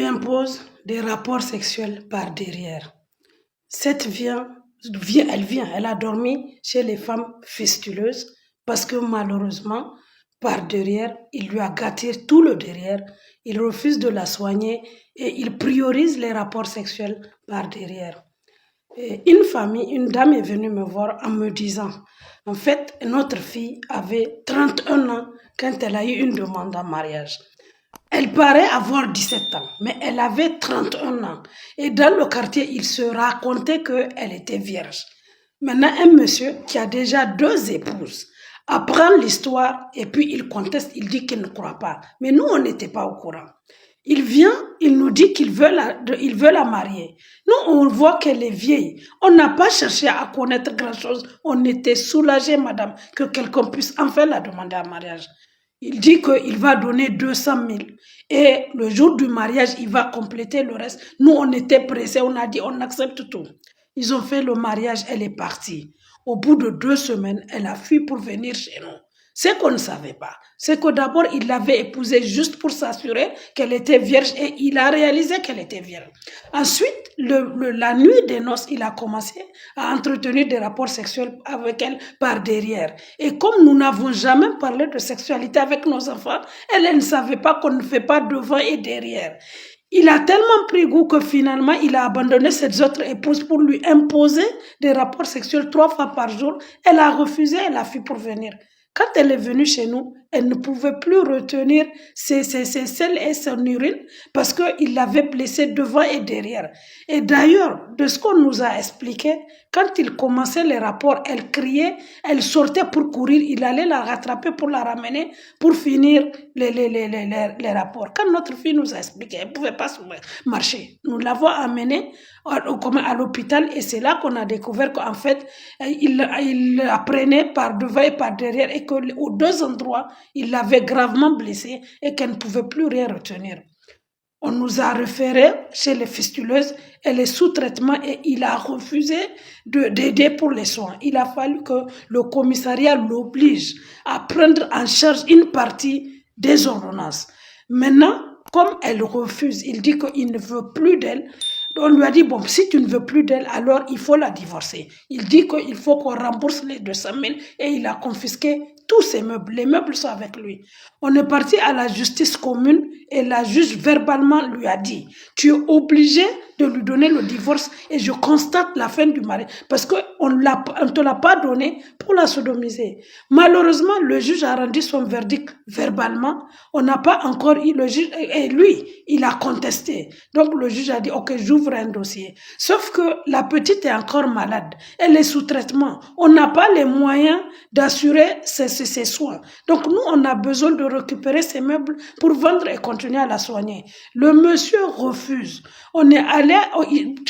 impose des rapports sexuels par derrière. Elle a dormi chez les femmes fistuleuses parce que malheureusement, par derrière, il lui a gâté tout le derrière, il refuse de la soigner et il priorise les rapports sexuels par derrière. Et une dame est venue me voir en me disant, en fait, notre fille avait 31 ans quand elle a eu une demande en mariage. Elle paraît avoir 17 ans, mais elle avait 31 ans. Et dans le quartier, il se racontait qu'elle était vierge. Maintenant, un monsieur qui a déjà 2 épouses apprend l'histoire et puis il conteste, il dit qu'il ne croit pas. Mais nous, on n'était pas au courant. Il vient, il nous dit qu'il veut la marier. Nous, on voit qu'elle est vieille. On n'a pas cherché à connaître grand-chose. On était soulagés, madame, que quelqu'un puisse enfin la demander en mariage. Il dit qu'il va donner 200 000. Et le jour du mariage, il va compléter le reste. Nous, on était pressés, on a dit, on accepte tout. Ils ont fait le mariage, elle est partie. Au bout de 2 semaines, elle a fui pour venir chez nous. Ce qu'on ne savait pas, c'est que d'abord, il l'avait épousée juste pour s'assurer qu'elle était vierge et il a réalisé qu'elle était vierge. Ensuite, la nuit des noces, il a commencé à entretenir des rapports sexuels avec elle par derrière. Et comme nous n'avons jamais parlé de sexualité avec nos enfants, elle ne savait pas qu'on ne fait pas devant et derrière. Il a tellement pris goût que finalement, il a abandonné cette autre épouse pour lui imposer des rapports sexuels 3 fois par jour. Elle a refusé, elle a fui pour venir. Quand elle est venue chez nous, elle ne pouvait plus retenir ses selles et son urine parce qu'il l'avait blessée devant et derrière. Et d'ailleurs, de ce qu'on nous a expliqué, quand il commençait les rapports, elle criait, elle sortait pour courir, il allait la rattraper pour la ramener pour finir les rapports. Quand notre fille nous a expliqué, elle ne pouvait pas marcher. Nous l'avons amenée à l'hôpital et c'est là qu'on a découvert qu'en fait, il la prenait par devant et par derrière et qu'aux 2 endroits, il l'avait gravement blessée et qu'elle ne pouvait plus rien retenir. On nous a référé chez les fistuleuses, elle est sous traitement et il a refusé d'aider pour les soins. Il a fallu que le commissariat l'oblige à prendre en charge une partie des ordonnances. Maintenant, comme elle refuse, il dit qu'il ne veut plus d'elle. On lui a dit, bon, si tu ne veux plus d'elle, alors il faut la divorcer. Il dit qu'il faut qu'on rembourse les 200 000 et il a confisqué tous ses meubles. Les meubles sont avec lui. On est parti à la justice commune et la juge verbalement lui a dit, tu es obligé de lui donner le divorce et je constate la fin du mariage parce qu'on ne te l'a pas donné pour la sodomiser. Malheureusement, le juge a rendu son verdict verbalement. On n'a pas encore eu le juge et lui, il a contesté. Donc le juge a dit, ok, j'ouvre un dossier. Sauf que la petite est encore malade. Elle est sous traitement. On n'a pas les moyens d'assurer ses soins. Donc nous, on a besoin de récupérer ces meubles pour vendre et continuer à la soigner. Le monsieur refuse. On est allé,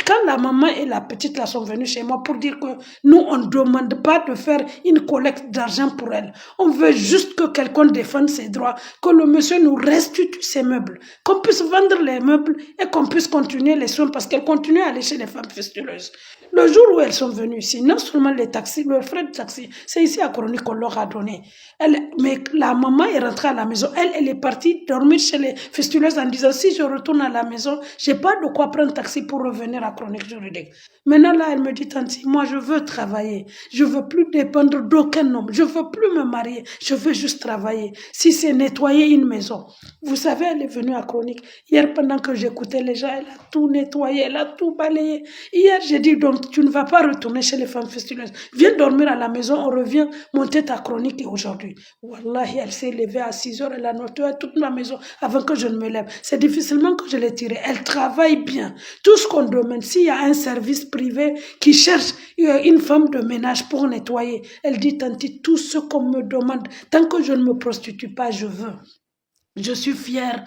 quand la maman et la petite là sont venues chez moi pour dire que nous, on ne demande pas de faire une collecte d'argent pour elle. On veut juste que quelqu'un défende ses droits, que le monsieur nous restitue ses meubles, qu'on puisse vendre les meubles et qu'on puisse continuer les soins parce qu'elle continue à aller chez les femmes fistuleuses. Le jour où elles sont venues ici, non seulement les taxis, le frais de taxi, c'est ici à Chronique qu'on leur a donné. Mais la maman est rentrée à la maison. Elle est partie dormir chez les fistuleuses en disant, si je retourne à la maison, j'ai pas de quoi prendre taxi pour revenir à Chronique juridique. Maintenant, là, elle me dit, Tanti, moi, je veux travailler. Je veux plus dépendre d'aucun homme. Je veux plus me marier. Je veux juste travailler. Si c'est nettoyer une maison. Vous savez, elle est venue à Chronique. Hier, pendant que j'écoutais les gens, elle a tout nettoyé, elle a tout balayé. Hier, j'ai dit, donc, tu ne vas pas retourner chez les femmes fistuleuses. Viens dormir à la maison, on revient monter ta chronique aujourd'hui. Wallahi, elle s'est levée à 6 heures, elle a nettoyé toute ma maison avant que je ne me lève. C'est difficilement que je l'ai tirée. Elle travaille bien. Tout ce qu'on demande, s'il y a un service privé qui cherche une femme de ménage pour nettoyer, elle dit, Tanti, tout ce qu'on me demande, tant que je ne me prostitue pas, je veux. Je suis fière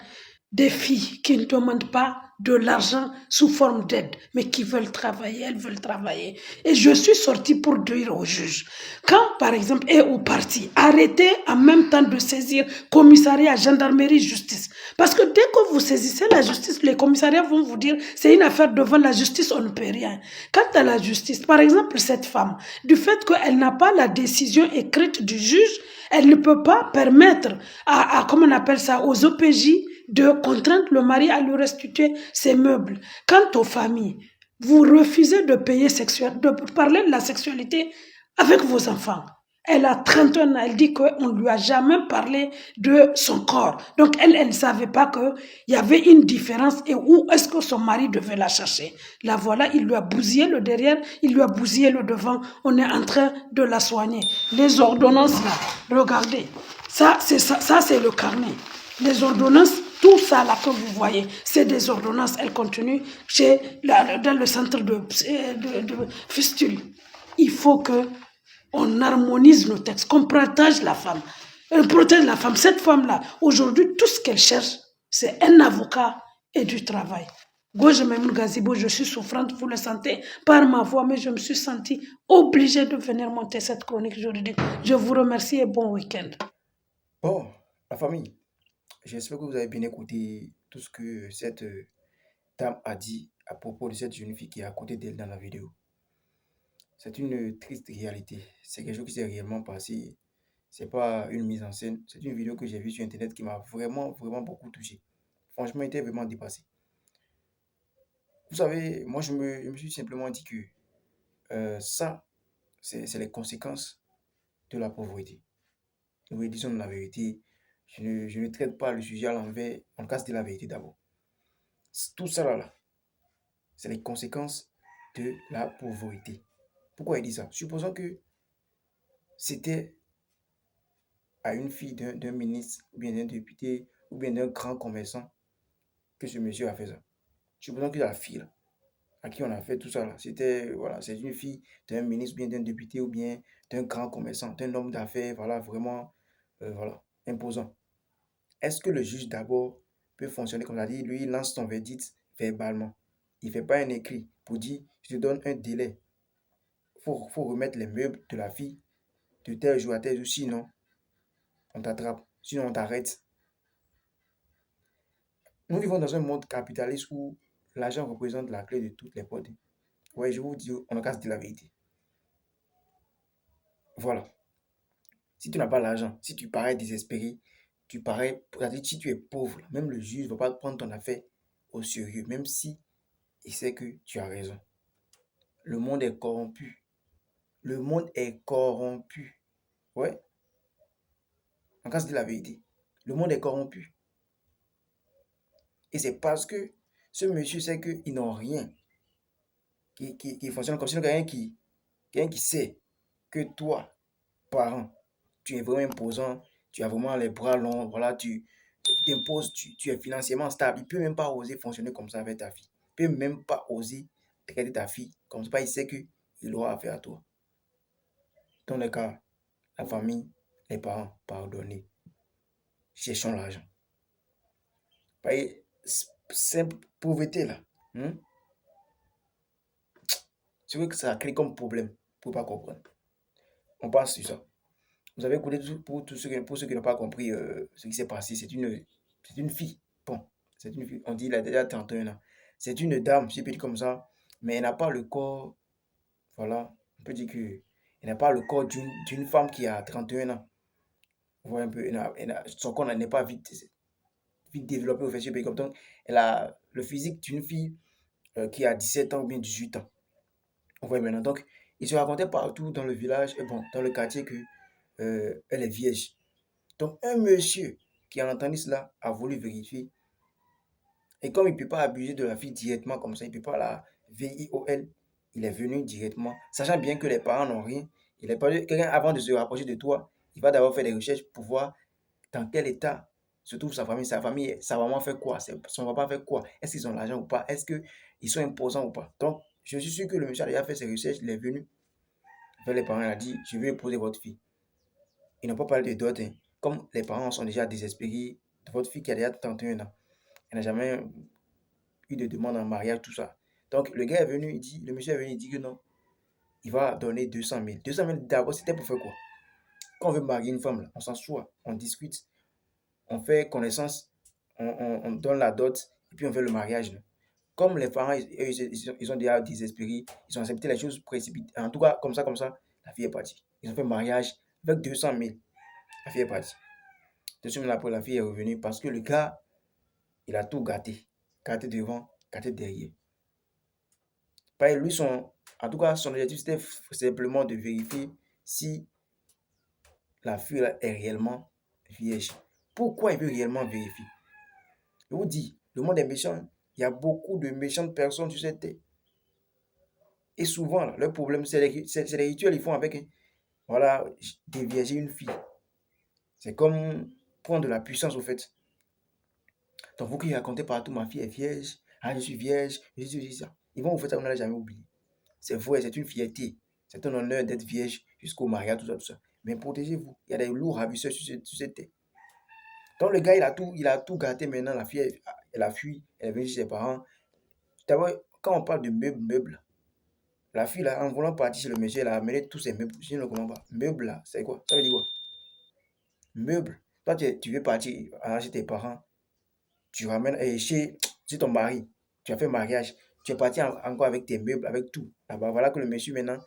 des filles qui ne demandent pas de l'argent sous forme d'aide, mais qui veulent travailler, elles veulent travailler. Et je suis sortie pour dire au juge, quand par exemple est au parti, arrêtez en même temps de saisir commissariat, gendarmerie, justice. Parce que dès que vous saisissez la justice, les commissariats vont vous dire, c'est une affaire devant la justice, on ne peut rien. Quant à la justice, par exemple cette femme, du fait qu'elle n'a pas la décision écrite du juge, elle ne peut pas permettre comment on appelle ça, aux OPJ de contraindre le mari à lui restituer ses meubles. Quant aux familles, vous refusez de payer de parler de la sexualité avec vos enfants. Elle a 31 ans, elle dit qu'on ne lui a jamais parlé de son corps. Donc elle ne savait pas qu'il y avait une différence et où est-ce que son mari devait la chercher. La voilà, il lui a bousillé le derrière, il lui a bousillé le devant. On est en train de la soigner. Les ordonnances là, regardez. Ça, c'est le carnet. Les ordonnances, tout ça là que vous voyez, c'est des ordonnances. Elles continuent dans le centre de fistule. Il faut que on harmonise nos textes, qu'on protège la femme. On protège la femme. Cette femme-là, aujourd'hui, tout ce qu'elle cherche, c'est un avocat et du travail. Gauche Maimoun Gazibo, je suis souffrante, vous le sentez par ma voix, mais je me suis sentie obligée de venir monter cette chronique juridique. Je vous remercie et bon week-end. Bon, la famille, j'espère que vous avez bien écouté tout ce que cette dame a dit à propos de cette jeune fille qui est à côté d'elle dans la vidéo. C'est une triste réalité. C'est quelque chose qui s'est réellement passé. C'est pas une mise en scène. C'est une vidéo que j'ai vue sur Internet qui m'a vraiment, vraiment beaucoup touché. Franchement, j'étais vraiment dépassé. Vous savez, moi, je me suis simplement dit que ça, c'est les conséquences de la pauvreté. Oui, disons la vérité. Je ne traite pas le sujet à l'envers. On casse de la vérité d'abord. Tout ça là, c'est les conséquences de la pauvreté. Pourquoi il dit ça? Supposons que c'était à une fille d'un ministre, ou bien d'un député, ou bien d'un grand commerçant que ce monsieur a fait ça. Supposons que la fille là, à qui on a fait tout ça là, c'était, voilà, c'est une fille d'un ministre, ou bien d'un député, ou bien d'un grand commerçant, d'un homme d'affaires, voilà, vraiment, voilà, imposant. Est-ce que le juge d'abord peut fonctionner comme ça dit, lui, il lance son verdict verbalement. Il ne fait pas un écrit pour dire, je te donne un délai. Faut remettre les meubles de la fille de tel jour à tel jour, sinon on t'attrape, sinon on t'arrête. Nous vivons dans un monde capitaliste où l'argent représente la clé de toutes les portes. Oui, je vous dis, on a qu'à se dire la vérité. Voilà. Si tu n'as pas l'argent, si tu parais désespéré, tu parais, c'est-à-dire si tu es pauvre, même le juge ne va pas prendre ton affaire au sérieux, même si il sait que tu as raison. Le monde est corrompu. Le monde est corrompu. Ouais, on casse de la vérité. Le monde est corrompu. Et c'est parce que ce monsieur sait qu'ils n'ont rien qui fonctionne comme si quelqu'un qui sait que toi, parent, tu es vraiment imposant, tu as vraiment les bras longs, voilà, tu t'imposes, tu es financièrement stable. Il ne peut même pas oser fonctionner comme ça avec ta fille. Il ne peut même pas oser traiter ta fille comme ça. Il sait qu'il aura affaire à toi. Dans le cas, la famille, les parents, pardonnez. Cherchons l'argent. Vous voyez, cette pauvreté là, hein, c'est vrai que ça crée comme problème pour ne pas comprendre. On passe sur ça. Vous avez écouté pour ceux qui n'ont pas compris ce qui s'est passé. C'est une fille. Bon, c'est une fille. On dit, il a déjà 31 ans. C'est une dame, je peux dire comme ça, mais elle n'a pas le corps, voilà, on peut dire que elle n'a pas le corps d'une femme qui a 31 ans. Vous voyez un peu, son corps n'est pas vite développé au fait, je peux dire comme ça. Elle a le physique d'une fille qui a 17 ans ou bien 18 ans. Vous voyez maintenant. Donc, il se racontait partout dans le village, et bon, dans le quartier que elle est vierge. Donc, un monsieur qui a entendu cela a voulu vérifier. Et comme il ne peut pas abuser de la fille directement comme ça, il ne peut pas la VIOL, il est venu directement, sachant bien que les parents n'ont rien. Il est pas quelqu'un avant de se rapprocher de toi, il va d'abord faire des recherches pour voir dans quel état se trouve sa famille. Sa famille, sa maman fait quoi? Son papa fait quoi? Est-ce qu'ils ont l'argent ou pas? Est-ce qu'ils sont imposants ou pas? Donc, je suis sûr que le monsieur a déjà fait ses recherches, il est venu vers les parents, il a dit, je vais épouser votre fille. Ils n'ont pas parlé de dot, hein. Comme les parents sont déjà désespérés de votre fille qui a déjà 31 ans, elle n'a jamais eu de demande en mariage, tout ça. Donc, le gars est venu, le monsieur est venu, il dit que non, il va donner 200 000. 200 000 d'abord, c'était pour faire quoi? Quand on veut marier une femme, là, on s'assoit, on discute, on fait connaissance, on donne la dot, et puis on fait le mariage, là. Comme les parents, ils ont déjà désespéré, ils ont accepté les choses précipitées. En tout cas, comme ça, la fille est partie. Ils ont fait le mariage avec 200 000. La fille est partie. 2 semaines après, la fille est revenue parce que le gars il a tout gâté. Gâté devant, gâté derrière. Pareil, lui, en tout cas, son objectif, c'était simplement de vérifier si la fille là est réellement vierge. Pourquoi il veut réellement vérifier? Je vous dis, le monde est méchant. Il y a beaucoup de méchantes personnes sur cette terre. Et souvent, là, le problème, c'est les rituels qu'ils font avec, hein. Voilà, dévierger une fille. C'est comme prendre de la puissance, au fait. Donc, vous qui racontez partout, ma fille est vierge, ah, je suis vierge, je suis ça. Ils vont vous faire ça, vous n'allez jamais oublier. C'est vrai, c'est une fierté. C'est un honneur d'être vierge jusqu'au mariage, tout ça, tout ça. Mais protégez-vous. Il y a des loups ravisseurs sur cette terre. Donc, le gars, il a tout gâté maintenant. La fille, elle a fui, elle est venue chez ses parents. D'abord, quand on parle de meubles, la fille, là, en voulant partir chez le monsieur, elle a amené tous ses meubles. Je ne le comprends pas. Meubles, là, c'est quoi? Ça veut dire quoi? Meubles. Toi, tu veux partir chez tes parents, tu ramènes chez ton mari, tu as fait mariage, tu es parti encore avec tes meubles, avec tout. Là-bas, voilà que le monsieur, maintenant,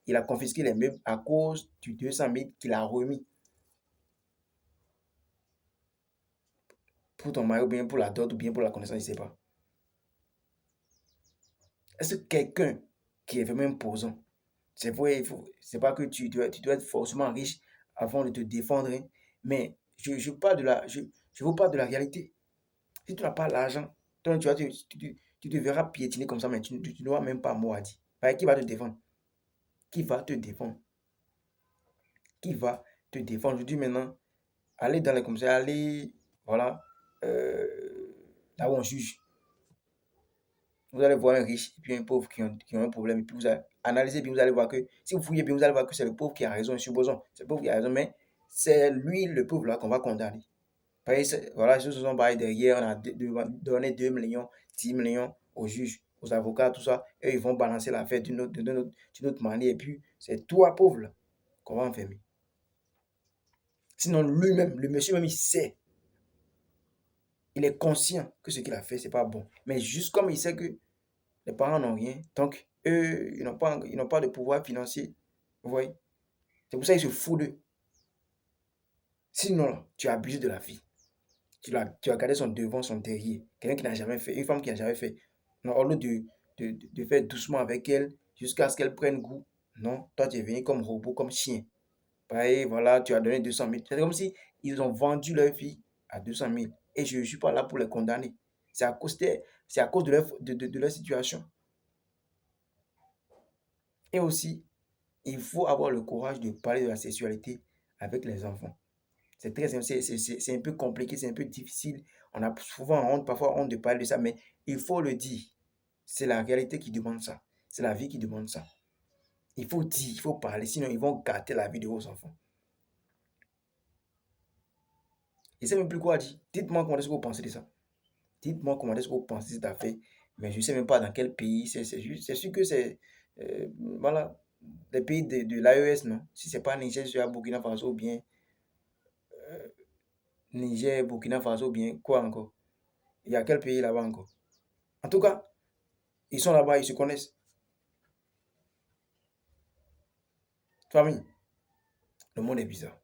il a confisqué les meubles à cause du 200 000 qu'il a remis pour ton mari, ou bien pour la dot, ou bien pour la connaissance, je ne sais pas. Est-ce que quelqu'un qui est vraiment imposant, c'est vrai, c'est pas que tu dois être forcément riche avant de te défendre, hein, mais je vous parle de la réalité. Si tu n'as pas l'argent, toi, tu te verras piétiner comme ça, mais tu n'auras même pas mot à dire. Qui va te défendre? Qui va te défendre? Qui va te défendre? Je dis maintenant, allez dans les commissariats, allez, voilà, euh, là où on juge. Vous allez voir un riche et puis un pauvre qui ont un problème. Et puis vous allez analyser, bien vous allez voir que, si vous fouillez bien, vous allez voir que c'est le pauvre qui a raison. Supposons, c'est le pauvre qui a raison, mais c'est lui, le pauvre, là, qu'on va condamner. Voilà, ils se sont barrés derrière, on a donné 2 millions, 10 millions aux juges, aux avocats, tout ça. Et ils vont balancer l'affaire d'une autre manière. Et puis, c'est toi, pauvre, là, qu'on va enfermer. Sinon, lui-même, le monsieur même, il sait, il est conscient que ce qu'il a fait, c'est pas bon. Mais juste comme il sait que les parents n'ont rien, donc eux, ils n'ont pas de pouvoir financier. Vous voyez? C'est pour ça qu'ils se foutent d'eux. Sinon, là, tu as abusé de la vie. Tu as gardé son devant, son derrière. Quelqu'un qui n'a jamais fait, une femme qui n'a jamais fait. Non, au lieu de faire doucement avec elle jusqu'à ce qu'elle prenne goût. Non, toi, tu es venu comme robot, comme chien. Pareil, voilà, tu as donné 200 000. C'est comme si ils ont vendu leur fille à 200 000. Et je ne suis pas là pour les condamner. C'est à cause de leur situation. Et aussi, il faut avoir le courage de parler de la sexualité avec les enfants. C'est un peu compliqué, c'est un peu difficile. On a souvent honte, parfois honte de parler de ça, mais il faut le dire. C'est la réalité qui demande ça. C'est la vie qui demande ça. Il faut dire, il faut parler, sinon ils vont gâter la vie de vos enfants. Je ne sais même plus quoi dire. Dites-moi comment est-ce que vous pensez de ça. Dites-moi comment est-ce que vous pensez de cette affaire. Mais je ne sais même pas dans quel pays. C'est sûr que c'est voilà, les pays de l'AES, non? Si ce n'est pas Niger, c'est Burkina Faso ou bien Niger, Burkina Faso, bien quoi encore? Il y a quel pays là-bas encore? En tout cas, ils sont là-bas, ils se connaissent. Famille, le monde est bizarre.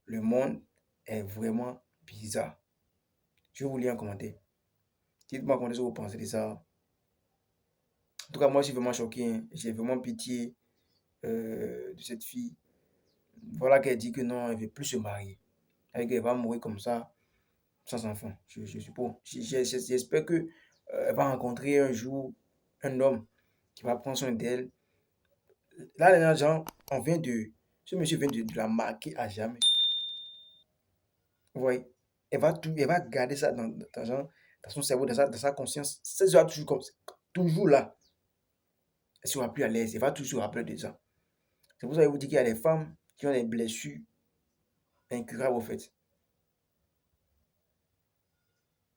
Le monde est vraiment bizarre. Je vais vous lire un commentaire. Dites-moi comment est-ce que vous pensez de ça. En tout cas, moi, je suis vraiment choqué, hein. J'ai vraiment pitié de cette fille. Voilà qu'elle dit que non, elle ne veut plus se marier. Elle va mourir comme ça, sans enfant. Je suppose. J'espère que elle va rencontrer un jour un homme qui va prendre soin d'elle. Là, les gens, ce monsieur vient de la marquer à jamais. Vous voyez, elle va garder ça dans son cerveau, dans sa conscience. Ça sera toujours là. Elle sera plus à l'aise. Elle va toujours se rappeler de ça. C'est pour ça que je vous dis qu'il y a des femmes qui ont des blessures incurables, au fait.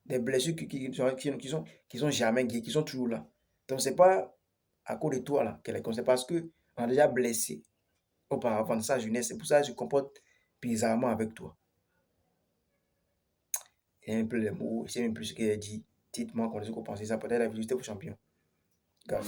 Des blessures qui sont jamais guéries, qui sont toujours là. Donc, ce n'est pas à cause de toi là qu'elle est comme ça, parce qu'on a déjà blessé auparavant de sa jeunesse. C'est pour ça qu'elle se comporte bizarrement avec toi. Et un peu les mots, je ne sais même plus ce qu'elle dit. Dites-moi quand est-ce que vous pensez ça. Peut-être la visite au champion. Gars.